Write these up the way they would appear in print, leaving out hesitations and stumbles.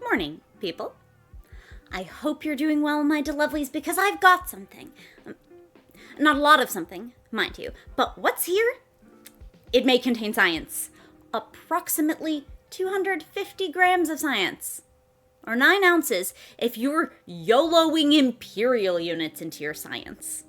morning, people. I hope you're doing well, my lovelies, because I've got something. Not a lot of something, mind you, but what's here? It may contain science. Approximately 250 grams of science. Or 9 ounces if you're YOLOing imperial units into your science.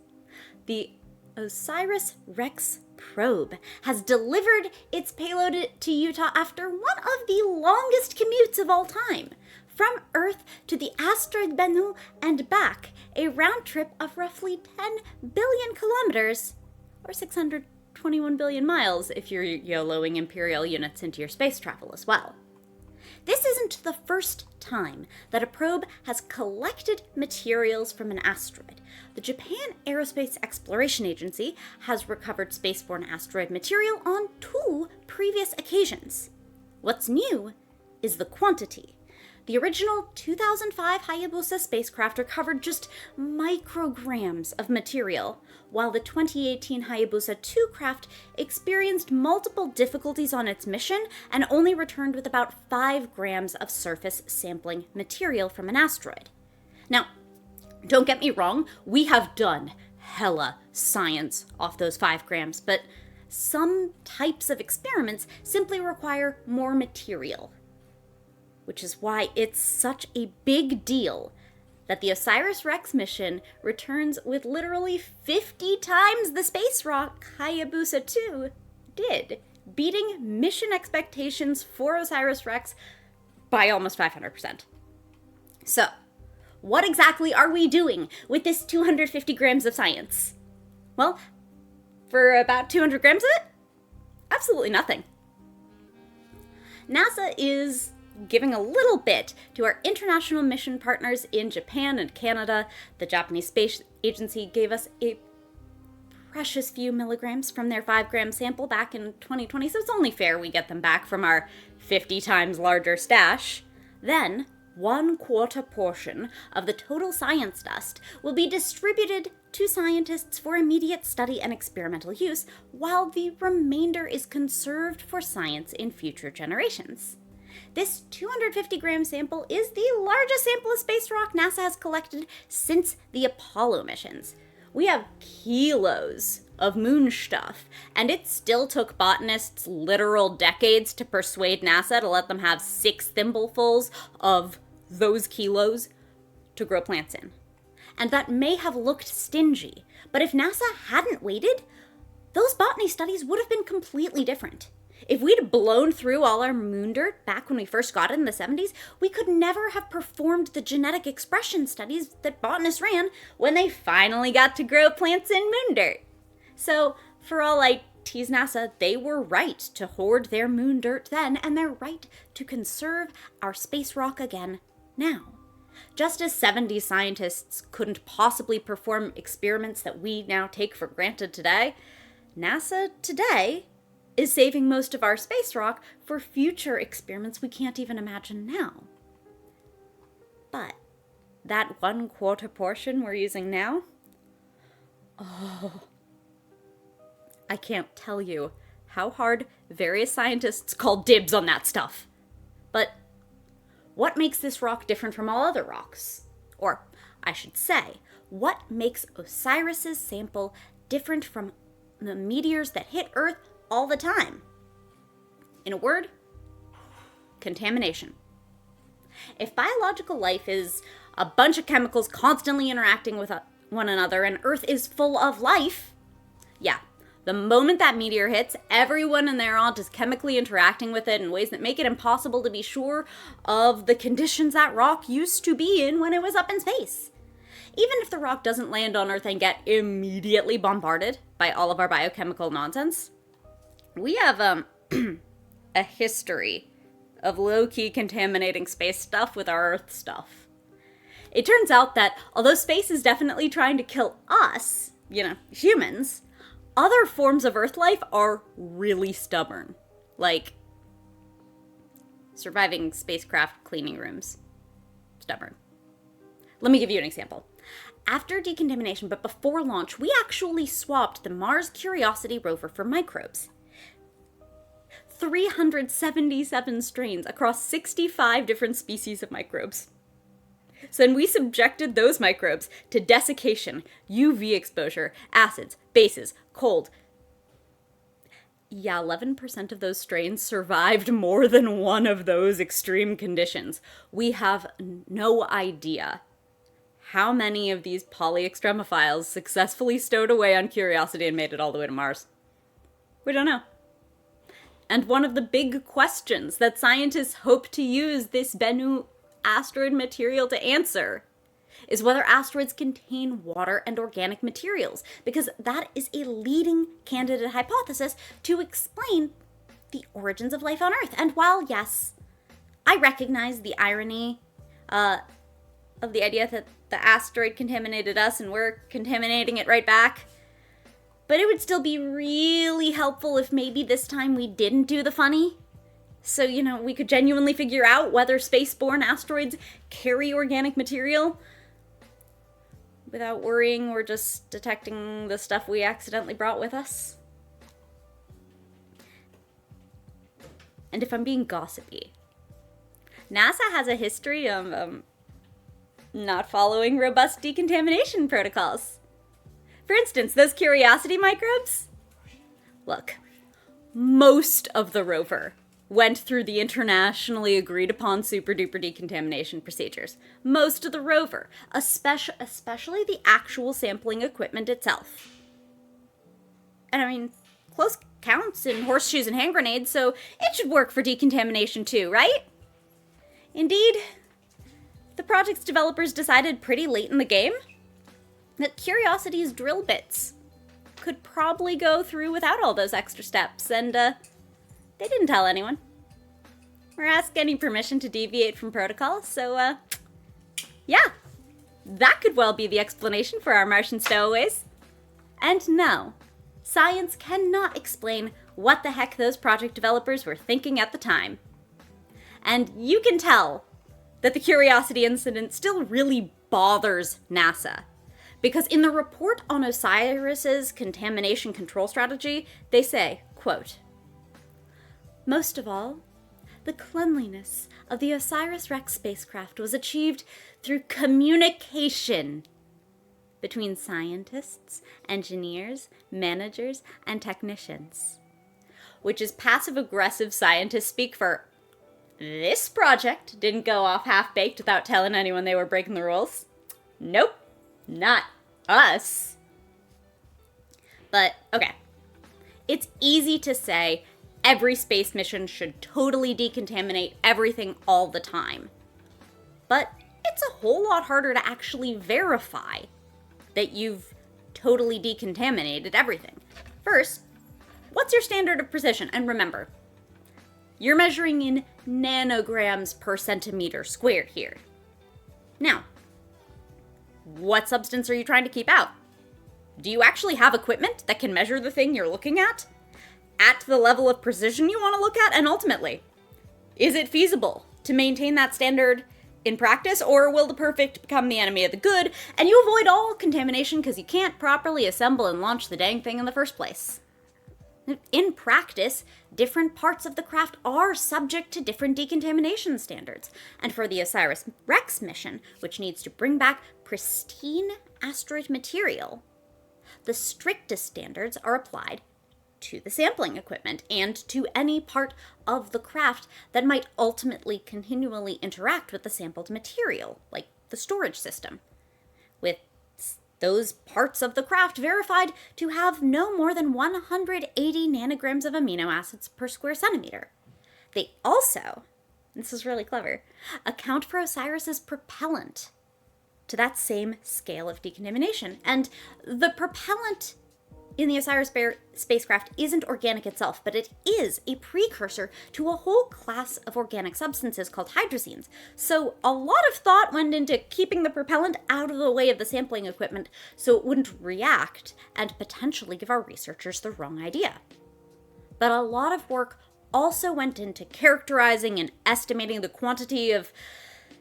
The Osiris Rex probe has delivered its payload to Utah after one of the longest commutes of all time. From Earth to the asteroid Bennu and back, a round trip of roughly 10 billion kilometers, or 621 billion miles if you're YOLOing imperial units into your space travel as well. This isn't the first time that a probe has collected materials from an asteroid. The Japan Aerospace Exploration Agency has recovered spaceborne asteroid material on 2 previous occasions. What's new is the quantity. The original 2005 Hayabusa spacecraft recovered just micrograms of material, while the 2018 Hayabusa 2 craft experienced multiple difficulties on its mission and only returned with about 5 grams of surface sampling material from an asteroid. Now, don't get me wrong, we have done hella science off those 5 grams, but some types of experiments simply require more material. Which is why it's such a big deal that the Osiris Rex mission returns with literally 50 times the space rock Hayabusa 2 did, beating mission expectations for Osiris Rex by almost 500%. So, what exactly are we doing with this 250 grams of science? Well, for about 200 grams of it, absolutely nothing. NASA is giving a little bit to our international mission partners in Japan and Canada. The Japanese Space Agency gave us a precious few milligrams from their 5-gram sample back in 2020, so it's only fair we get them back from our 50 times larger stash. Then, 1/4 portion of the total science dust will be distributed to scientists for immediate study and experimental use, while the remainder is conserved for science in future generations. This 250-gram sample is the largest sample of space rock NASA has collected since the Apollo missions. We have kilos of moon stuff, and it still took botanists literal decades to persuade NASA to let them have 6 thimblefuls of those kilos to grow plants in. And that may have looked stingy, but if NASA hadn't waited, those botany studies would have been completely different. If we'd blown through all our moon dirt back when we first got it in the 70s, we could never have performed the genetic expression studies that botanists ran when they finally got to grow plants in moon dirt. So, for all I tease NASA, they were right to hoard their moon dirt then, and they're right to conserve our space rock again now. Just as 70s scientists couldn't possibly perform experiments that we now take for granted today, NASA today is saving most of our space rock for future experiments we can't even imagine now. But that 1/4 portion we're using now, I can't tell you how hard various scientists call dibs on that stuff. But what makes this rock different from all other rocks? Or, I should say, what makes Osiris's sample different from the meteors that hit Earth all the time? In a word, contamination. If biological life is a bunch of chemicals constantly interacting with one another and Earth is full of life, the moment that meteor hits, everyone in there all just chemically interacting with it in ways that make it impossible to be sure of the conditions that rock used to be in when it was up in space. Even if the rock doesn't land on Earth and get immediately bombarded by all of our biochemical nonsense, we have a history of low-key contaminating space stuff with our Earth stuff. It turns out that although space is definitely trying to kill us, humans, other forms of Earth life are really stubborn. Like surviving spacecraft cleaning rooms. Stubborn. Let me give you an example. After decontamination, but before launch, we actually swapped the Mars Curiosity rover for microbes. 377 strains across 65 different species of microbes. So then we subjected those microbes to desiccation, UV exposure, acids, bases, cold. Yeah, 11% of those strains survived more than one of those extreme conditions. We have no idea how many of these polyextremophiles successfully stowed away on Curiosity and made it all the way to Mars. We don't know. And one of the big questions that scientists hope to use this Bennu asteroid material to answer is whether asteroids contain water and organic materials, because that is a leading candidate hypothesis to explain the origins of life on Earth. And while, yes, I recognize the irony of the idea that the asteroid contaminated us and we're contaminating it right back, but it would still be really helpful if maybe this time we didn't do the funny. So, we could genuinely figure out whether spaceborne asteroids carry organic material without worrying we're just detecting the stuff we accidentally brought with us. And if I'm being gossipy, NASA has a history of not following robust decontamination protocols. For instance, those Curiosity microbes? Look, most of the rover went through the internationally agreed upon super duper decontamination procedures. Most of the rover, especially the actual sampling equipment itself. And close counts in horseshoes and hand grenades, so it should work for decontamination too, right? Indeed, the project's developers decided pretty late in the game that Curiosity's drill bits could probably go through without all those extra steps, and they didn't tell anyone or ask any permission to deviate from protocol, so yeah, that could well be the explanation for our Martian stowaways. And no, science cannot explain what the heck those project developers were thinking at the time. And you can tell that the Curiosity incident still really bothers NASA, because in the report on Osiris's contamination control strategy, they say, quote, "Most of all, the cleanliness of the Osiris Rex spacecraft was achieved through communication between scientists, engineers, managers, and technicians," which is passive-aggressive scientist speak for this project didn't go off half-baked without telling anyone they were breaking the rules. Nope, not us. But, okay, it's easy to say every space mission should totally decontaminate everything all the time. But it's a whole lot harder to actually verify that you've totally decontaminated everything. First, what's your standard of precision? And remember, you're measuring in nanograms per centimeter squared here. Now, what substance are you trying to keep out? Do you actually have equipment that can measure the thing you're looking at the level of precision you want to look at? And ultimately, is it feasible to maintain that standard in practice, or will the perfect become the enemy of the good, and you avoid all contamination because you can't properly assemble and launch the dang thing in the first place? In practice, different parts of the craft are subject to different decontamination standards. And for the Osiris Rex mission, which needs to bring back pristine asteroid material, the strictest standards are applied to the sampling equipment and to any part of the craft that might ultimately continually interact with the sampled material, like the storage system, with those parts of the craft verified to have no more than 180 nanograms of amino acids per square centimeter. They also, this is really clever, account for Osiris's propellant to that same scale of decontamination. And the propellant in the Osiris spacecraft isn't organic itself, but it is a precursor to a whole class of organic substances called hydrazines. So a lot of thought went into keeping the propellant out of the way of the sampling equipment so it wouldn't react and potentially give our researchers the wrong idea. But a lot of work also went into characterizing and estimating the quantity of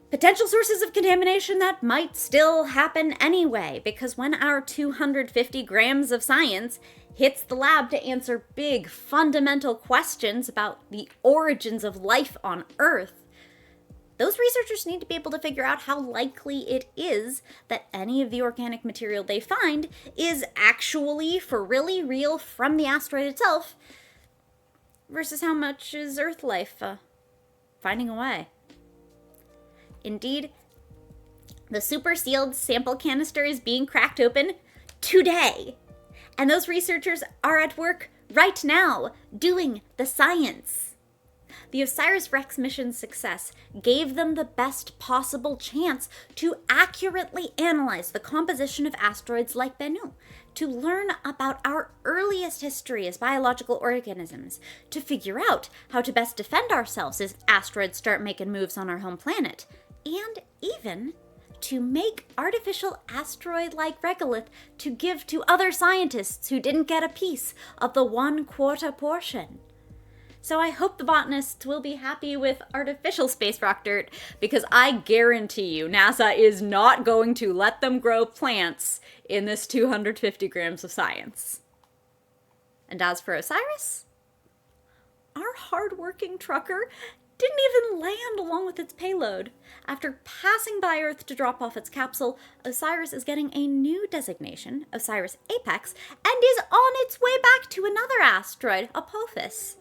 potential sources of contamination that might still happen anyway, because when our 250 grams of science hits the lab to answer big, fundamental questions about the origins of life on Earth, those researchers need to be able to figure out how likely it is that any of the organic material they find is actually for really real from the asteroid itself, versus how much is Earth life finding a way. Indeed, the super sealed sample canister is being cracked open today, and those researchers are at work right now doing the science. The Osiris Rex mission's success gave them the best possible chance to accurately analyze the composition of asteroids like Bennu, to learn about our earliest history as biological organisms, to figure out how to best defend ourselves as asteroids start making moves on our home planet, and even to make artificial asteroid-like regolith to give to other scientists who didn't get a piece of the 1/4 portion. So I hope the botanists will be happy with artificial space rock dirt, because I guarantee you NASA is not going to let them grow plants in this 250 grams of science. And as for Osiris, our hard-working trucker didn't even land along with its payload. After passing by Earth to drop off its capsule, Osiris is getting a new designation, Osiris Apex, and is on its way back to another asteroid, Apophis.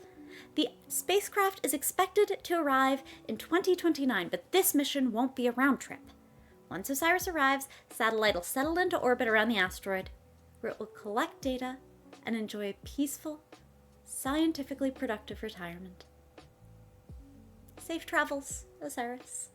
The spacecraft is expected to arrive in 2029, but this mission won't be a round trip. Once Osiris arrives, the satellite will settle into orbit around the asteroid, where it will collect data and enjoy a peaceful, scientifically productive retirement. Safe travels, Osiris.